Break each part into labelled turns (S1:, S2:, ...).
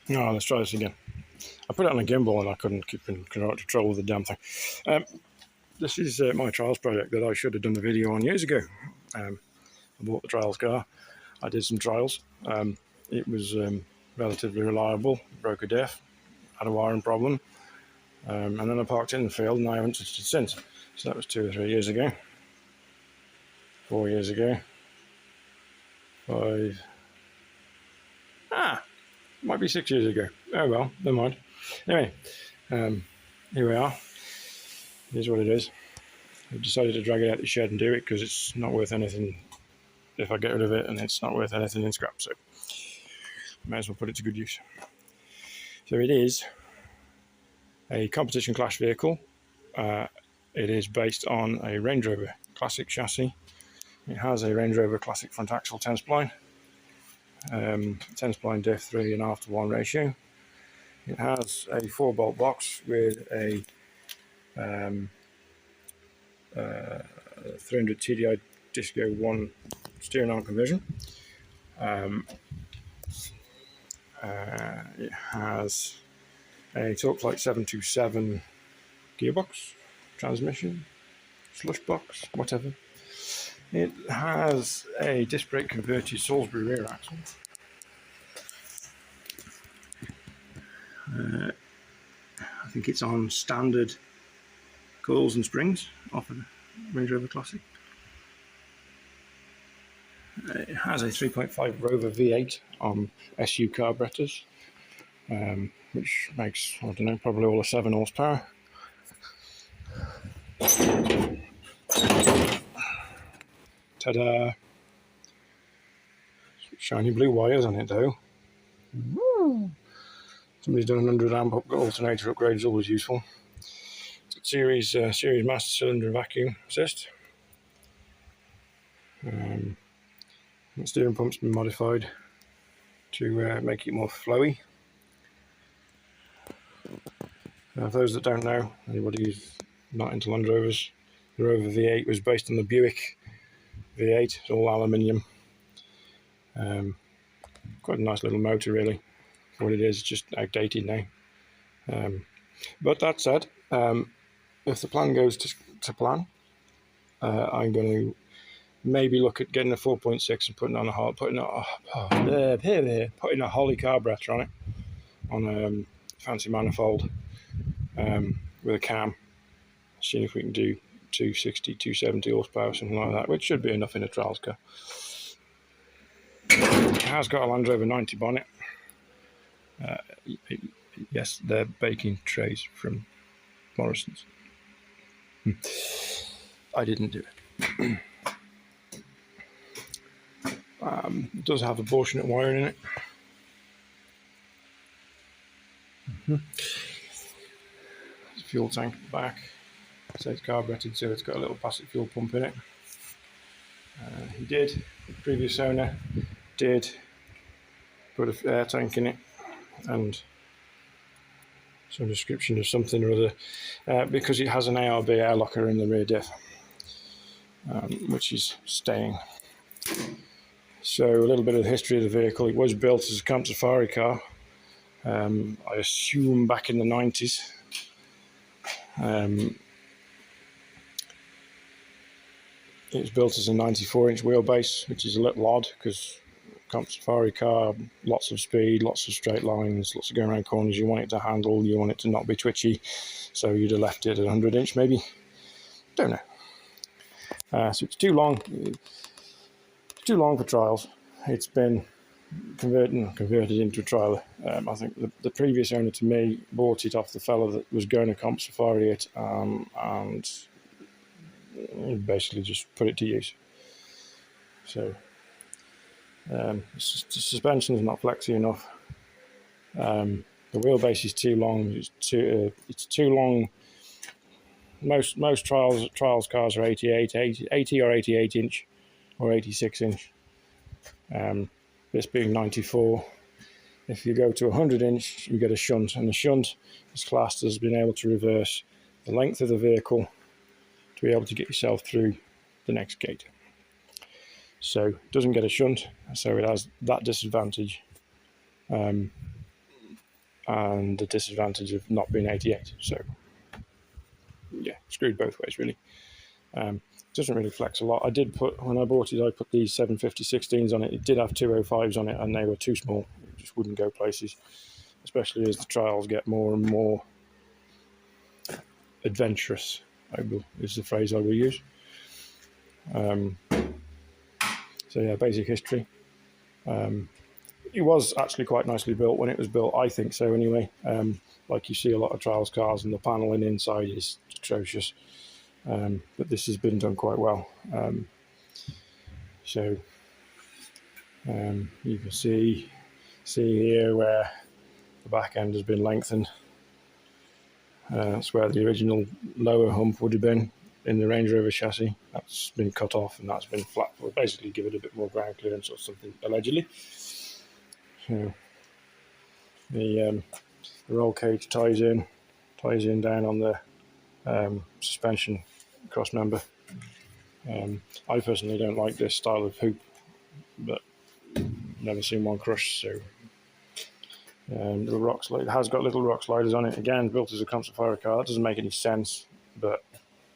S1: No, let's try this again. I put it on a gimbal and I couldn't keep in control of the damn thing. This is my trials project that I should have done the video on years ago. I bought the trials car. I did some trials. It was relatively reliable, broke a diff, had a wiring problem, and then I parked it in the field and I haven't touched it since. So that was 2 or 3 years ago, 4 years ago, 5, might be 6 years ago. Oh well, never mind. Anyway, here we are. Here's what it is. I've decided to drag it out the shed and do it because it's not worth anything if I get rid of it, and it's not worth anything in scrap, so might as well put it to good use. So it is a competition class vehicle. It is based on a Range Rover Classic chassis. It has a Range Rover Classic front axle 10 spline, 10 spline diff 3.5 to 1 ratio. It has a 4-bolt box with a 300 TDI Disco 1 steering arm conversion. It has a Torqueflite 727 gearbox, transmission, slush box, whatever. It has a disc brake converted Salisbury rear axle. I think it's on standard coils and springs off a Range Rover Classic. It has a 3.5 Rover V8 on SU carburetors, which makes, I don't know, probably all of 7 horsepower. Ta-da! Shiny blue wires on it though. Woo. Somebody's done 100 amp alternator upgrade, is always useful. Series master cylinder vacuum assist. The steering pump's been modified to make it more flowy. For those that don't know, anybody who's not into Land Rovers, the Rover V8 was based on the Buick V8. It's all aluminium. Quite a nice little motor, really. For what it is, it's just outdated now. But that said, if the plan goes to plan, I'm going to maybe look at getting a 4.6 and putting a Holly carburetor on it, on a fancy manifold with a cam. Seeing if we can do 260, 270 horsepower, something like that, which should be enough in a trials car. It has got a Land Rover 90 bonnet. Yes, they're baking trays from Morrison's. I didn't do it. It does have abortionate wiring in it. Fuel tank at the back. So it's carbureted, so it's got a little plastic fuel pump in it. The previous owner did put an air tank in it and some description of something or other, because it has an ARB air locker in the rear diff, which is staying. So a little bit of the history of the vehicle. It was built as a camp safari car, I assume back in the 90s. It was built as a 94-inch wheelbase, which is a little odd because camp safari car, lots of speed, lots of straight lines, lots of going around corners. You want it to handle, you want it to not be twitchy, so you'd have left it at 100-inch maybe. Don't know. So it's too long. It's too long for trials. It's been converted into a trailer. I think the previous owner to me bought it off the fella that was going to camp safari it, and basically just put it to use. So the suspension is not flexy enough. The wheelbase is too long. It's too long. Most trials cars are 80 or 88 inch or 86 inch. This being 94. If you go to 100 inch, you get a shunt, and the shunt is classed as being able to reverse the length of the vehicle to be able to get yourself through the next gate. So it doesn't get a shunt, so it has that disadvantage. and the disadvantage of not being 88. So yeah, screwed both ways really. Doesn't really flex a lot. I did put, when I bought it, I put these 750 16s on it. It did have 205s on it, and they were too small. It just wouldn't go places, especially as the trials get more and more adventurous, is the phrase I will use. So yeah, basic history. It was actually quite nicely built when it was built, I think so anyway. Like you see a lot of trials cars, and the paneling inside is atrocious. But this has been done quite well. So you can see here where the back end has been lengthened. That's where the original lower hump would have been in the Range Rover chassis. That's been cut off, and that's been flat. We'll basically give it a bit more ground clearance or something, allegedly. So the roll cage ties in down on the suspension cross member. I personally don't like this style of hoop, but never seen one crushed. So the rock slide, it has got little rock sliders on it. Again, built as a concept fire car. That doesn't make any sense, but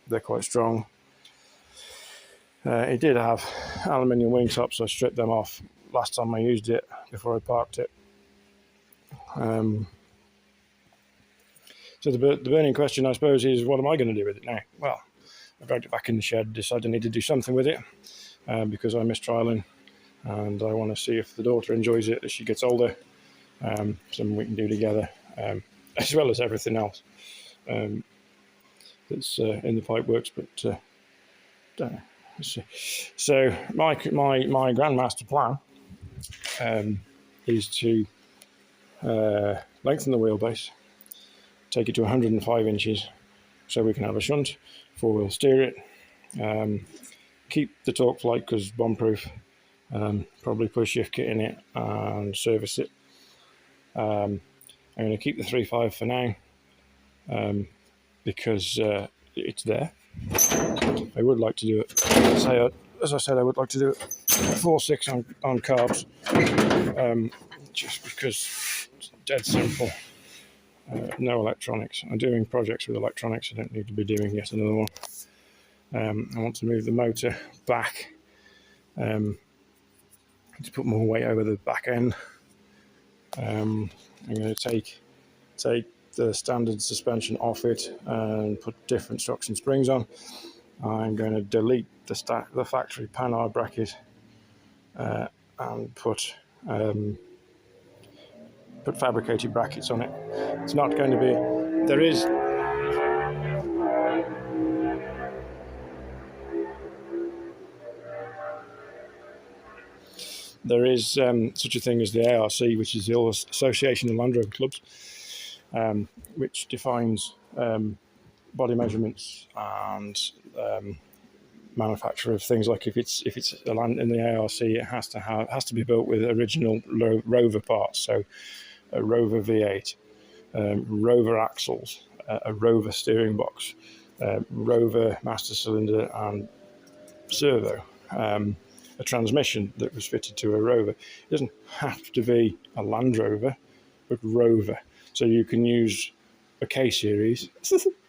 S1: they're quite strong. It did have aluminium wing tops, so I stripped them off last time I used it before I parked it. So the burning question, I suppose, is what am I going to do with it now? Well, I dragged it back in the shed, decided I need to do something with it because I miss trialling, and I want to see if the daughter enjoys it as she gets older. Something we can do together, as well as everything else that's in the pipe works. But don't know. So my grandmaster plan is to lengthen the wheelbase, take it to 105 inches, so we can have a shunt, four-wheel steer it, keep the torque flight because bomb-proof, probably put a shift kit in it and service it. I'm going to keep the 3.5 for now because it's there. I would like to do it, as I said, I would like to do it 4.6 on carbs, just because it's dead simple. No electronics. I'm doing projects with electronics. I don't need to be doing yet another one. I want to move the motor back to put more weight over the back end. I'm going to take the standard suspension off it and put different shocks and springs on. I'm going to delete the factory panhard bracket and put fabricated brackets on it. It's not going to be, there is such a thing as the ARC, which is the Association of Land Rover Clubs, which defines body measurements and manufacture of things. Like if it's a land in the ARC, it has to be built with original Rover parts. So a Rover V8, Rover axles, a Rover steering box, Rover master cylinder and servo, a transmission that was fitted to a Rover. It doesn't have to be a Land Rover, but Rover. So you can use a K series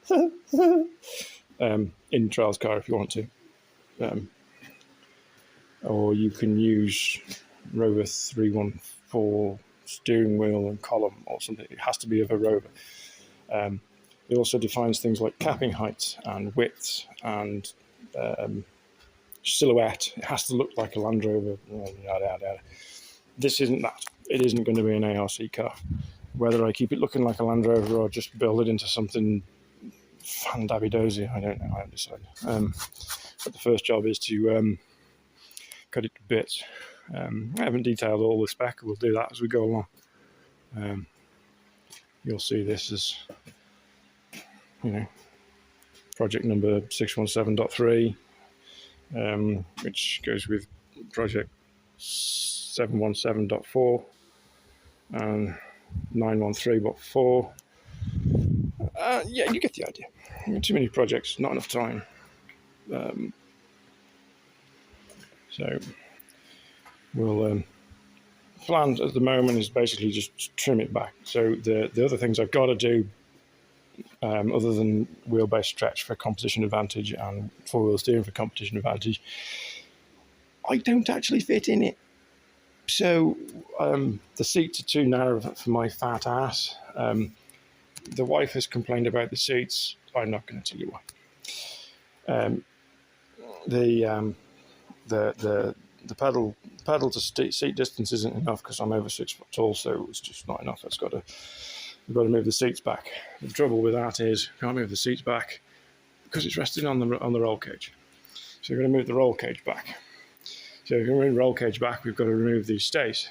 S1: in Trials Car if you want to, or you can use Rover 314 steering wheel and column or something. It has to be of a Rover. It also defines things like capping heights and widths and silhouette. It has to look like a Land Rover. Yada, yada, yada. This isn't that. It isn't going to be an ARC car. Whether I keep it looking like a Land Rover or just build it into something fan-dabby-dozy, I don't know. I haven't decided. But the first job is to cut it to bits. I haven't detailed all the spec. We'll do that as we go along. You'll see this as, project number 617.3, which goes with project 717.4 and 913.4. Yeah, you get the idea. Too many projects, not enough time. So we'll plan at the moment is basically just trim it back. So the other things I've got to do, other than wheelbase stretch for competition advantage and four-wheel steering for competition advantage, I don't actually fit in it. So the seats are too narrow for my fat ass. The wife has complained about the seats. I'm not going to tell you why. The pedal to seat distance isn't enough because I'm over 6 foot tall, so it's just not enough. We've got to move the seats back. The trouble with that is can't move the seats back because it's resting on the roll cage. So we're going to move the roll cage back. So if we move the roll cage back, we've got to remove these stays.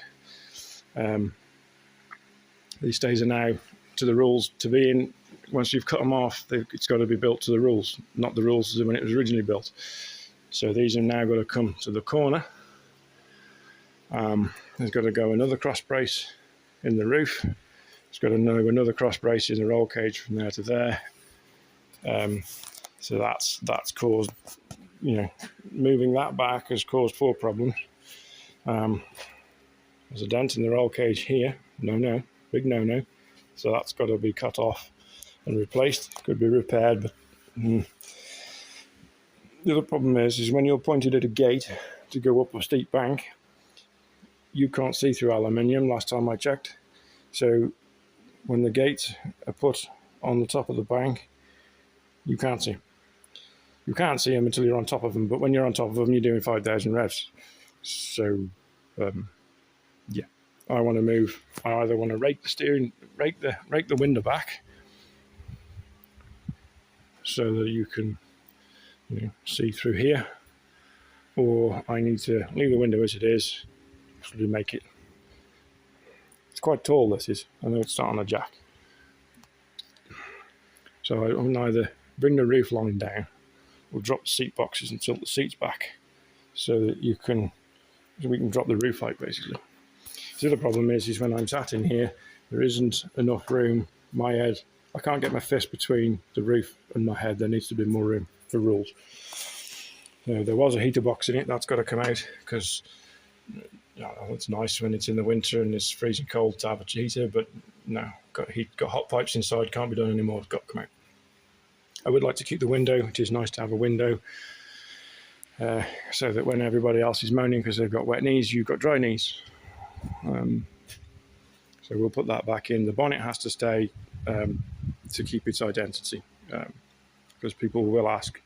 S1: These stays are now to the rules to be in. Once you've cut them off, it's got to be built to the rules, not the rules as when it was originally built. So these have now got to come to the corner. There's got to go another cross brace in the roof. It's got to go another cross brace in the roll cage from there to there. So that's caused, moving that back has caused 4 problems. There's a dent in the roll cage here. No, big no. So that's got to be cut off and replaced. Could be repaired, but the other problem is when you're pointed at a gate to go up a steep bank, you can't see through aluminium last time I checked. So when the gates are put on the top of the bank, you can't see. You can't see them until you're on top of them, but when you're on top of them, you're doing 5,000 revs. So, yeah, I want to move. I either want to rake the window back, so that you can, see through here, or I need to leave the window as it is, actually make it. It's quite tall. This is. I know it's not on a jack. So I will either bring the roof line down, or drop the seat boxes and tilt the seats back, so that we can drop the roof height basically. The other problem is when I'm sat in here, there isn't enough room. My head, I can't get my fist between the roof and my head. There needs to be more room for rules. So there was a heater box in it. That's got to come out because it's nice when it's in the winter and it's freezing cold to have a heater, but no, got hot pipes inside. Can't be done anymore. It's got to come out. I would like to keep the window. It is nice to have a window, so that when everybody else is moaning because they've got wet knees, you've got dry knees. So we'll put that back in. The bonnet has to stay to keep its identity, because people will ask,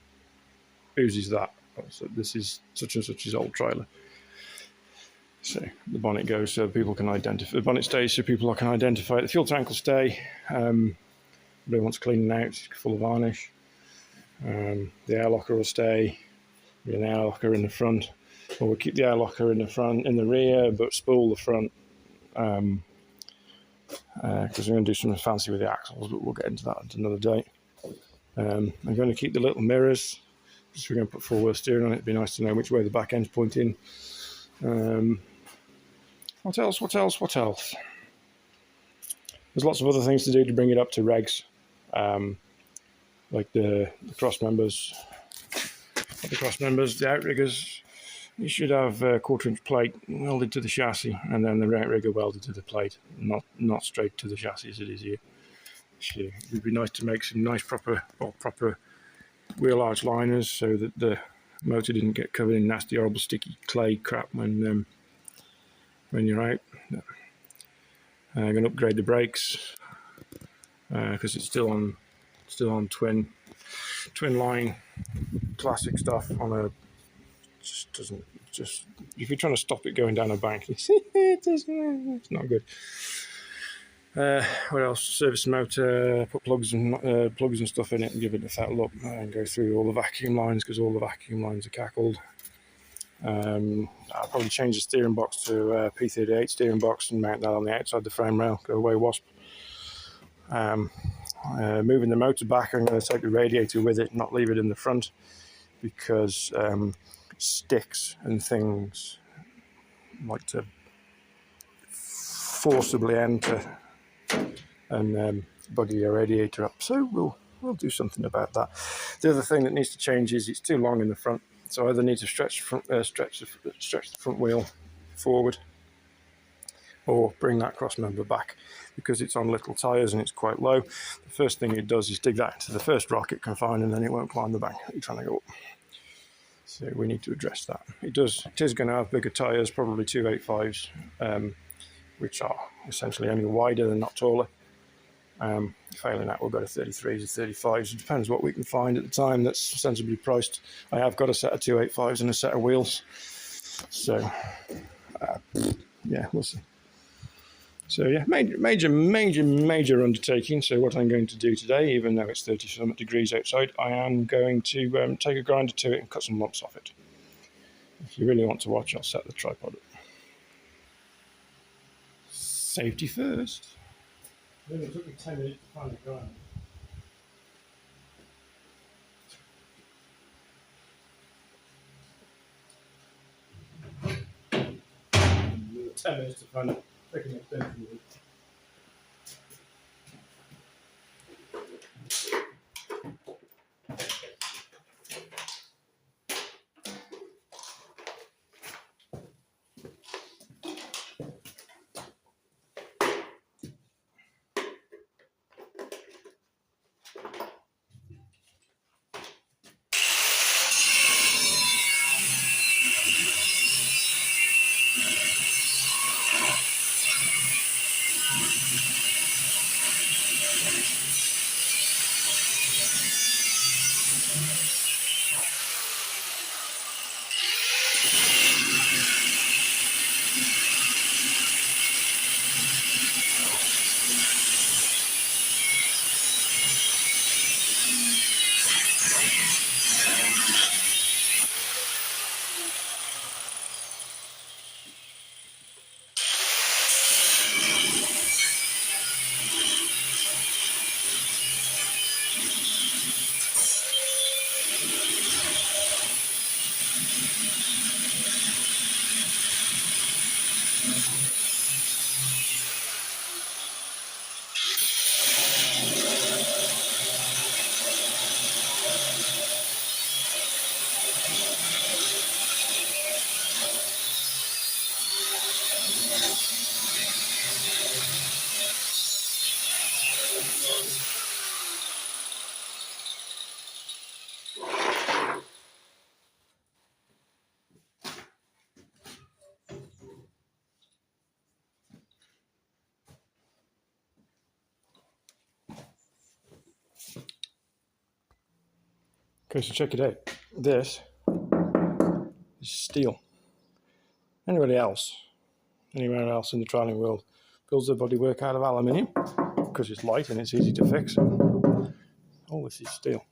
S1: whose is that? So this is such and such's old trailer. So the bonnet goes so people can identify. The bonnet stays so people can identify it. The fuel tank will stay. Everybody wants cleaning out, it's full of varnish. The air locker will stay. An air locker in the front. Or we'll keep the air locker in the rear, but spool the front. Because we're going to do something fancy with the axles, but we'll get into that another day. I'm going to keep the little mirrors. So we're going to put 4-wheel steering on it. It'd be nice to know which way the back end's pointing. What else? There's lots of other things to do to bring it up to regs, like the cross members. The outriggers, you should have a 1/4-inch plate welded to the chassis, and then the outrigger welded to the plate, not straight to the chassis as it is here. So it would be nice to make some nice proper wheel arch liners so that the motor didn't get covered in nasty, horrible, sticky clay crap when you're out. I'm going to upgrade the brakes because it's still on twin line classic stuff. If you're trying to stop it going down a bank, it's not good. What else? Service the motor, put plugs and stuff in it and give it a fat look, and go through all the vacuum lines because all the vacuum lines are cackled. I'll probably change the steering box to a P38 steering box and mount that on the outside of the frame rail. Go away, wasp. Moving the motor back, I'm going to take the radiator with it, not leave it in the front, because sticks and things like to forcibly enter and buggy your radiator up. So we'll do something about that. The other thing that needs to change is it's too long in the front, so I either need to stretch the front wheel forward, or bring that cross member back. Because it's on little tyres and it's quite low, the first thing it does is dig that into the first rock it can find, and then it won't climb the bank that you're trying to go up. So we need to address that. It is going to have bigger tyres, probably 285s, which are essentially only wider and not taller. Failing that, we'll go to 33s or 35s. It depends what we can find at the time that's sensibly priced. I have got a set of 285s and a set of wheels. So, yeah, we'll see. So, yeah, major undertaking. So what I'm going to do today, even though it's 30-some degrees outside, I am going to take a grinder to it and cut some lumps off it. If you really want to watch, I'll set the tripod up. Safety first. It only took me 10 minutes to find the grinder. 10 minutes to find it. Picking up them. Okay, so check it out. This is steel. Anybody else, anywhere else in the trialing world, builds their bodywork out of aluminium because it's light and it's easy to fix. All this is steel.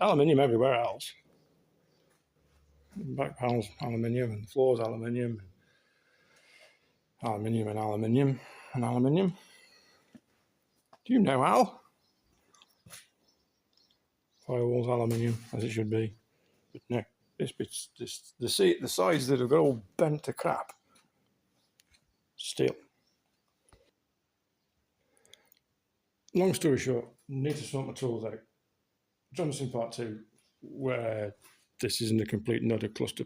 S1: Aluminium everywhere else. Back panels aluminium, and the floors aluminium, aluminium and aluminium and aluminium. Do you know, Al? Firewall's aluminium, as it should be. But no, this bit's the sides that have got all bent to crap. Steel. Long story short, need to sort my tools out. Johnson Part 2, where this isn't a complete nut of cluster